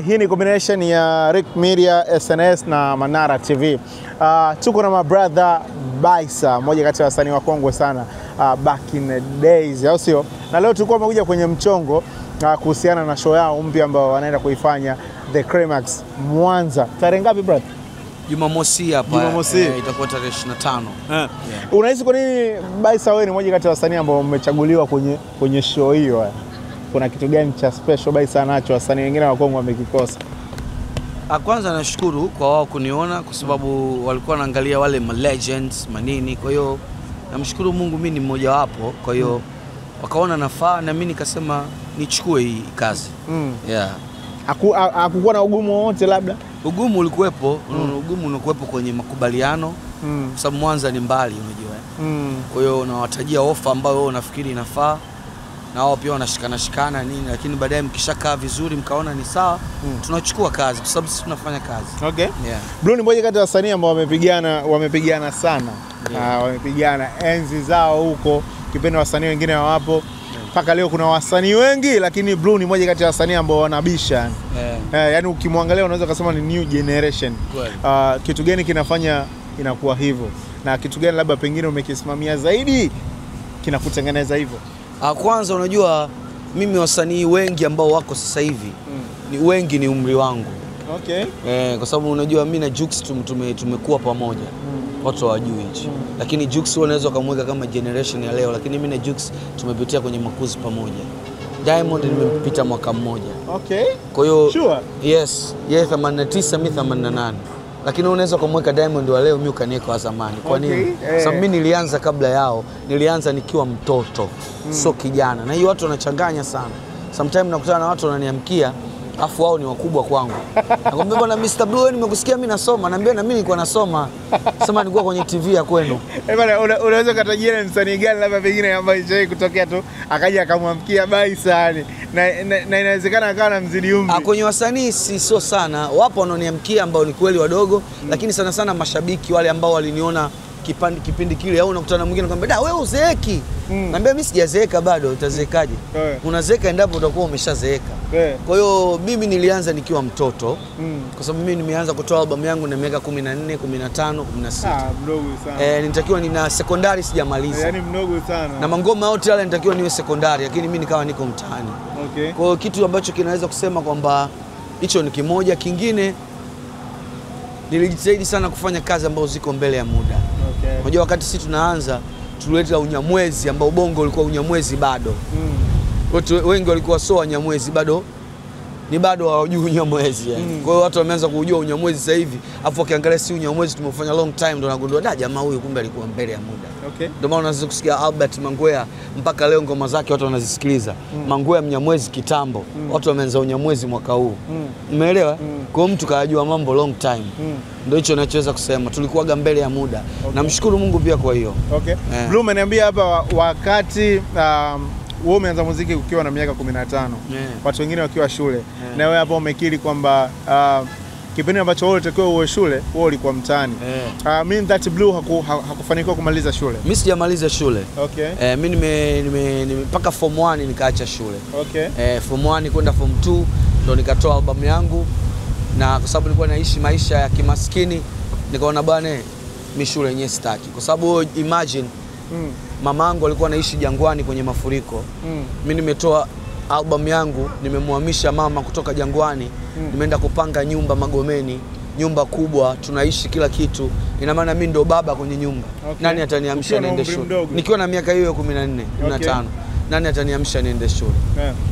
Hii ni combination ya Rick Media, SNS na Manara TV. Tuko na my brother Baisa, mmoja kati ya wasanii wakongwe sana back in the days, au sio? Na leo tulikuwa tumekuja kwenye mchongo kuhusiana na show yao mpya ambao wanaenda kuifanya The Climax Mwanza. Tarehe ngapi brother? Jumamosi hapa. Jumamosi itakuwa tarehe 25. Yeah. Unahisi kwa nini Baisa wewe ni mmoja kati ya wasanii ambao umechaguliwa kwenye show hiyo? Kuna kitu gani cha special Baisa anacho wasanii wengine wakongwe wamekikosa? Kwanza nashukuru kwa wao kuniona kwa sababu walikuwa wanaangalia wale legends manini, kwa hiyo namshukuru Mungu mimi ni mmoja wapo, kwa hiyo wakaona nafaa na mimi nikasema nichukue hii kazi. Yeah. Hakukuwa na ugumu wote labda? Ugumu ulikuwepo, ugumu unakuwepo kwenye makubaliano kwa sababu Mwanza ni mbali unajua. Kwa hiyo nawatajia ofa ambayo wao nafikiri inafaa na wao pia wanashikana nini, lakini baadaye mkishakaa vizuri mkaona ni sawa, tunachukua kazi kwa sababu sisi tunafanya kazi. Okay. Yeah. Blue ni mmoja kati ya wasanii ambao wamepigana sana. Yeah. Wamepigana enzi zao huko, kipindi wasanii wengine hawapo. Mpaka leo kuna wasanii wengi, lakini Blue ni mmoja kati ya wasanii ambao wanabisha. Yaani ukimwangalia unaweza kusema ni new generation. Kitu gani kinafanya inakuwa hivyo? Na kitu gani labda pengine umekisimamia zaidi kinakutengeneza hivyo? Kwanza unajua mimi wasanii wengi ambao wako sasa hivi ni wengi ni umri wangu. Okay. Kwa sababu unajua mimi na Jux tumekuwa pamoja. Watu hawajui hicho. Lakini Jux unaweza kumweka kama generation ya leo, lakini mimi na Jux tumepitia kwenye makuzi pamoja. Diamond nimempita mwaka mmoja. Okay. Kwa hiyo sure. Yes, yeye 89 mimi 88. Lakini unaweza kumweka Diamond wa leo mimi ukaniweka wa zamani. Kwa nini? Sababu mimi nilianza kabla yao, nilianza nikiwa mtoto, sio kijana. Na hiyo watu wanachanganya sana. Sometimes nakutana na watu wananiamkia afu wao ni wakubwa kwangu. Nakwambia bwana Mr. Blue nimekusikia mimi nasoma. Naambia na mimi nilikuwa nasoma. Sema nilikuwa kwenye TV ya kwenu. Bwana unaweza kutajia msanii gani labda pengine ambaye je kutokea tu akaja akamwamkia Baisa yani na inawezekana akawa na mzidi umri? Kwenye wasanii sio sana. Wapo wanaoniamkia ambao ni kweli wadogo, lakini sana sana mashabiki wale ambao waliniona kipindi kile au unakutana mwingine kwamba da wewe uzeeki. Naambia mimi sijazeeka bado, utazeekaje? Unazeeka endapo utakuwa umeshazeeka. Kwa hiyo mimi nilianza nikiwa mtoto. Kwa sababu mimi nimeanza kutoa album yangu na miaka 14, 15, 16. Mdogo sana. Nitakiwa nina sekondari sijamaliza. Yaani mdogo sana. Na mangoma yote yale nitakiwa niwe sekondari, lakini mimi nikawa niko mtaani. Okay. Kwa hiyo kitu ambacho kinaweza kusema kwamba hicho ni kimoja, kingine nilijitahidi sana kufanya kazi ambazo ziko mbele ya muda. Okay. Unajua wakati sisi tunaanza tulileta unyamwezi ambao Bongo ulikuwa unyamwezi bado. Watu wengi walikuwa sio unyamwezi bado. Ni bado hawajui unyamwezi yani. Kwa hiyo watu wameanza kujua unyamwezi sasa hivi. Afu wakiangalia si unyamwezi tumefanya long time ndo nagundua da jamaa huyu kumbe alikuwa mbele ya muda. Okay. Ndio maana unaweza kusikia Albert Mangwea mpaka leo ngoma zake watu wanazisikiliza. Mangwea mnyamwezi kitambo. Watu wameanza unyamwezi mwaka huu. Umeelewa? Kwa hiyo mtu kajua mambo long time. Ndio hicho ninachoweza kusema. Tulikuwaga mbele ya muda. Okay. Namshukuru Mungu pia kwa hiyo. Okay. Blue ameniambia hapa wakati wewe umeanza muziki ukiwa na miaka 15. Watu wengine wakiwa shule. Na wewe hapa umekiri kwamba kipindi ambacho wewe ulitakiwa uwe shule, wewe ulikuwa mtaani. Mean that Blue hakufanikiwa kumaliza shule. Mimi sijamaliza shule. Okay. Mimi mpaka form 1 nikaacha shule. Okay. Form 1 kwenda form 2 ndo nikatoa album yangu, na kwa sababu nilikuwa naishi maisha ya kimaskini nikaona bwana mimi shule yenyewe sitaki. Kwa sababu imagine mamangu alikuwa anaishi Jangwani kwenye mafuriko. Mimi nimetoa album yangu, nimemhamisha mama kutoka Jangwani, nimeenda kupanga nyumba Magomeni, nyumba kubwa, tunaishi kila kitu. Ina maana mimi ndo baba kwenye nyumba. Okay. Nani ataniamsha niende shule? Nikiwa na miaka hiyo 14, 15. Okay. Nani ataniamsha niende shule?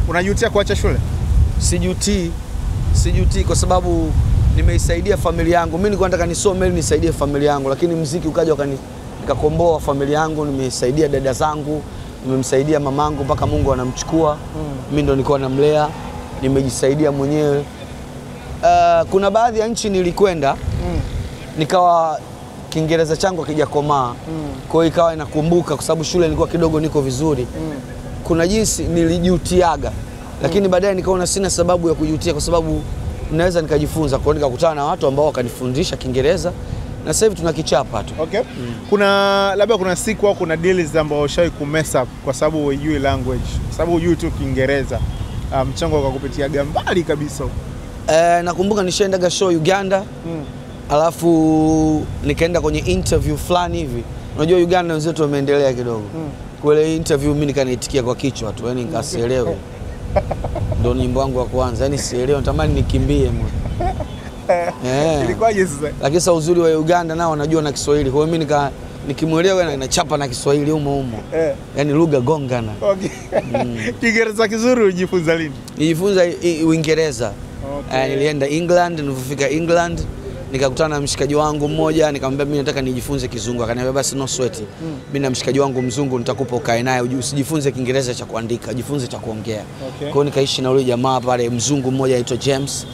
Unajutia kuacha shule? Sijutii kwa sababu nimeisaidia familia yangu. Mimi nilikuwa nataka nisome ili nisaidie familia yangu, lakini muziki ukaja nikakomboa familia yangu, nimesaidia dada zangu, nimemsaidia mamangu mpaka Mungu anamchukua. Mimi ndo nilikuwa namlea, nimejisaidia mwenyewe. Kuna baadhi ya nchi nilikwenda nikawa Kiingereza changu hakijakomaa. Kwa hiyo ikawa inakumbuka kwa sababu shule nilikuwa kidogo niko vizuri. Kuna jinsi nilijutiaga, lakini baadaye nikaona sina sababu ya kujutia kwa sababu naweza nikajifunza. Kwa hiyo nikakutana na watu ambao wakanifundisha Kiingereza na sasa hivi tunakichapa tu. Okay. Labda kuna siku au kuna deals ambao ushawahi kumess up kwa sababu hujui language, kwa sababu hujui tu Kiingereza. Mchango kwa kupitia gambali kabisa. Nakumbuka nishaendaga show Uganda. Alafu nikaenda kwenye interview fulani hivi. Unajua Uganda wenzetu wameendelea kidogo. Kwa ile interview mimi nikaniitikia kwa kichwa tu, yani nikasielewe. Ndio nyimbo wangu wa kwanza, yani sielewi, natamani nikimbie mwana. Ilikuwaje sasa? Lakini sasa uzuri wa Uganda nao wanajua na Kiswahili. Kwa hiyo mimi nikimuelewa na nachapa na Kiswahili humo. Yaani lugha gongana. Okay. Kiingereza kizuri ujifunza lini? Nilijifunza Uingereza. Nilienda England, nilipofika England nikakutana na mshikaji wangu mmoja, nikamwambia mimi nataka nijifunze Kizungu. Akaniambia basi no sweat. Mimi na mshikaji wangu mzungu nitakupa ukae naye, usijifunze Kiingereza cha kuandika, jifunze cha kuongea. Kwa hiyo nikaishi na yule jamaa pale mzungu mmoja anaitwa James.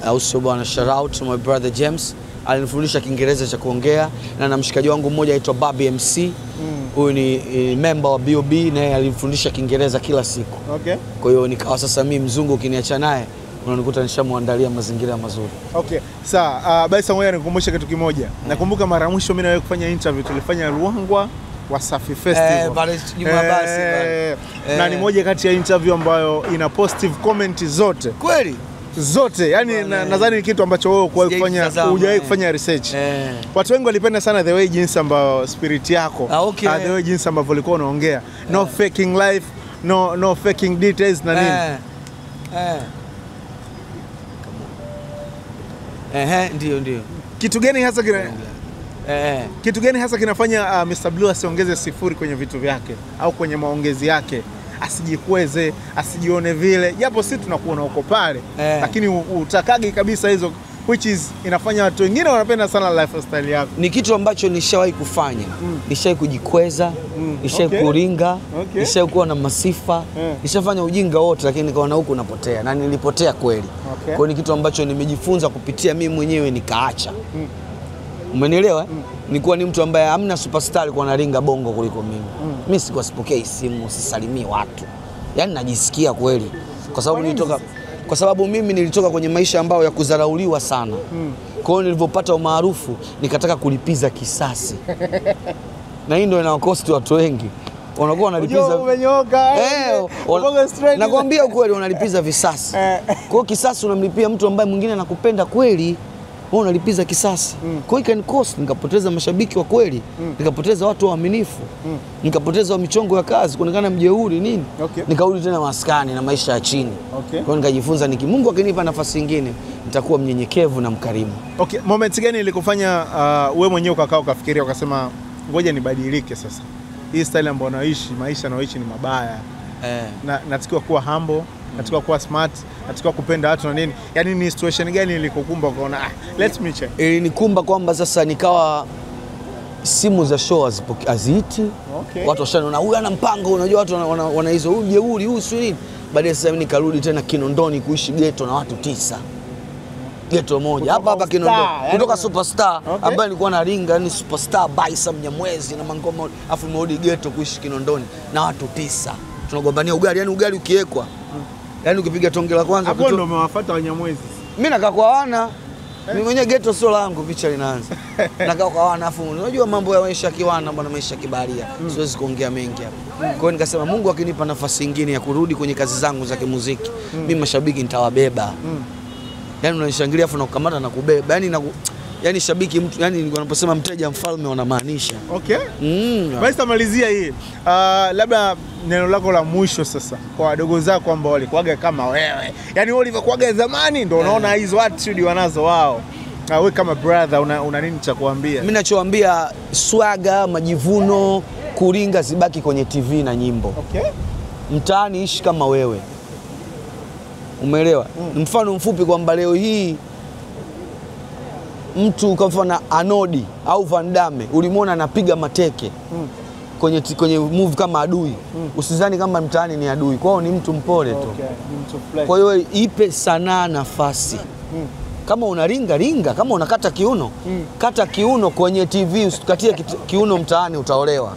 Also bwana, shout out to my brother James. Alinifundisha Kiingereza cha kuongea, na mshikaji wangu mmoja anaitwa Bobby MC. Huyu ni member wa BOB, naye alinifundisha Kiingereza kila siku. Kwa hiyo nikawa sasa mimi mzungu ukiniacha naye unanikuta nishamuandalia mazingira mazuri. Sawa, basi ngoja nikukumbushe kitu kimoja. Nakumbuka mara mwisho mimi na wewe kufanya interview tulifanya Ruangwa Wasafi Festival. Pale Jumabasi pale. Na ni moja kati ya interview ambayo ina positive comment zote. Kweli? Zote. Yaani nadhani ni kitu ambacho wewe hujawahi kufanya research. Watu wengi walipenda sana the way jinsi ambayo spirit yako, the way jinsi ambavyo ulikuwa unaongea. No faking life, no faking details na nini. Ndio. Kitu gani hasa kinafanya Mr. Blue asiongeze sifuri kwenye vitu vyake au kwenye maongezi yake? Asijikweze, asijione vile. Japo sisi tunakuona uko pale, lakini utakagi kabisa hizo, which is inafanya watu wengine wanapenda sana lifestyle yako. Ni kitu ambacho nishawahi kufanya. Nishawahi kujikweza, nishawahi kuringa, nishawahi kuwa na masifa, nishafanya ujinga wote, lakini nikaona huku napotea, na nilipotea kweli. Kwa hiyo ni kitu ambacho nimejifunza kupitia mimi mwenyewe nikaacha. Umenielewa? Nilikuwa ni mtu ambaye hamna superstar alikuwa anaringa bongo kuliko mimi. Mimi sikuwa sipokei simu, sisalimii watu. Yaani najisikia kweli. Kwa sababu mimi nilitoka kwenye maisha ambayo ya kudharauliwa sana. Kwa hiyo nilipopata umaarufu nikataka kulipiza kisasi. Na hii ndio inawakosti watu wengi. Wanakuwa wanalipiza. Nakwambia ukweli, wanalipiza visasi. Kwa hiyo kisasi unamlipia mtu ambaye mwingine anakupenda kweli. Wewe unalipiza kisasi. Kwa hiyo cost, nikapoteza mashabiki wa kweli, nikapoteza watu waaminifu, nikapoteza wa michongo ya kazi, kuonekana mjeuri nini. Nikarudi tena maskani na maisha ya chini. Kwa hiyo nikajifunza Mungu akinipa nafasi nyingine nitakuwa mnyenyekevu na mkarimu. Moment gani ilikufanya wewe mwenyewe ukakaa ukafikiria ukasema ngoja nibadilike sasa? Hii style ambayo naishi, maisha naoishi ni mabaya. Natakiwa kuwa humble, natakiwa kuwa smart, natakiwa kupenda watu na nini. Yaani ni situation gani ilikokumba ukaona let me check? Ilinikumba kwamba sasa nikawa simu za show haziiti. Watu washanaona huyu ana mpango, unajua watu wana hizo huyu jeuri, huyu si nini. Baadaye sasa mimi nikarudi tena Kinondoni kuishi ghetto na watu 9. Ghetto moja hapa Kinondoni, kutoka superstar ambaye nilikuwa na ringa, ni superstar Baisa Mnyamwezi na mangoma, afu nimerudi ghetto kuishi Kinondoni na watu 9. Tunagombania ugali, yani ugali ukiwekwa, yani ukipiga tonge la kwanza hapo ndio umewafuata Wanyamwezi. Mimi nakaa kwa wana, mimi mwenyewe ghetto sio langu, picha linaanza. Nakaa kwa wana, afu unajua mambo ya maisha kiwana bwana, maisha kibaharia. Siwezi kuongea mengi hapa. Kwa hiyo nikasema Mungu akinipa nafasi nyingine ya kurudi kwenye kazi zangu za kimuziki, mimi mashabiki nitawabeba. Yani unanishangilia afu nakukamata na kubeba. Yani shabiki mtu, yani wanaposema mteja mfalme wanamaanisha. Basi tamalizia hii. Labda neno lako la mwisho sasa kwa wadogo zako ambao walikuaga kama wewe. Yani wewe ulivyokuaga zamani ndio unaona hizo attitude wanazo wao. Wewe kama brother una nini cha kuambia? Mimi nachoambia swaga, majivuno, kuringa zibaki kwenye TV na nyimbo. Mtaani ishi kama wewe. Umeelewa? Mfano mfupi kwamba leo hii mtu kwa mfano Anodi au Van Damme ulimuona anapiga mateke kwenye movie kama Adui. Usizani kama mtaani ni adui. Kwao ni mtu mpole tu. Kwa hiyo ipe sanaa nafasi. Kama unaringa ringa, kama unakata kiuno, kata kiuno kwenye TV, usikatie kiuno mtaani utaolewa.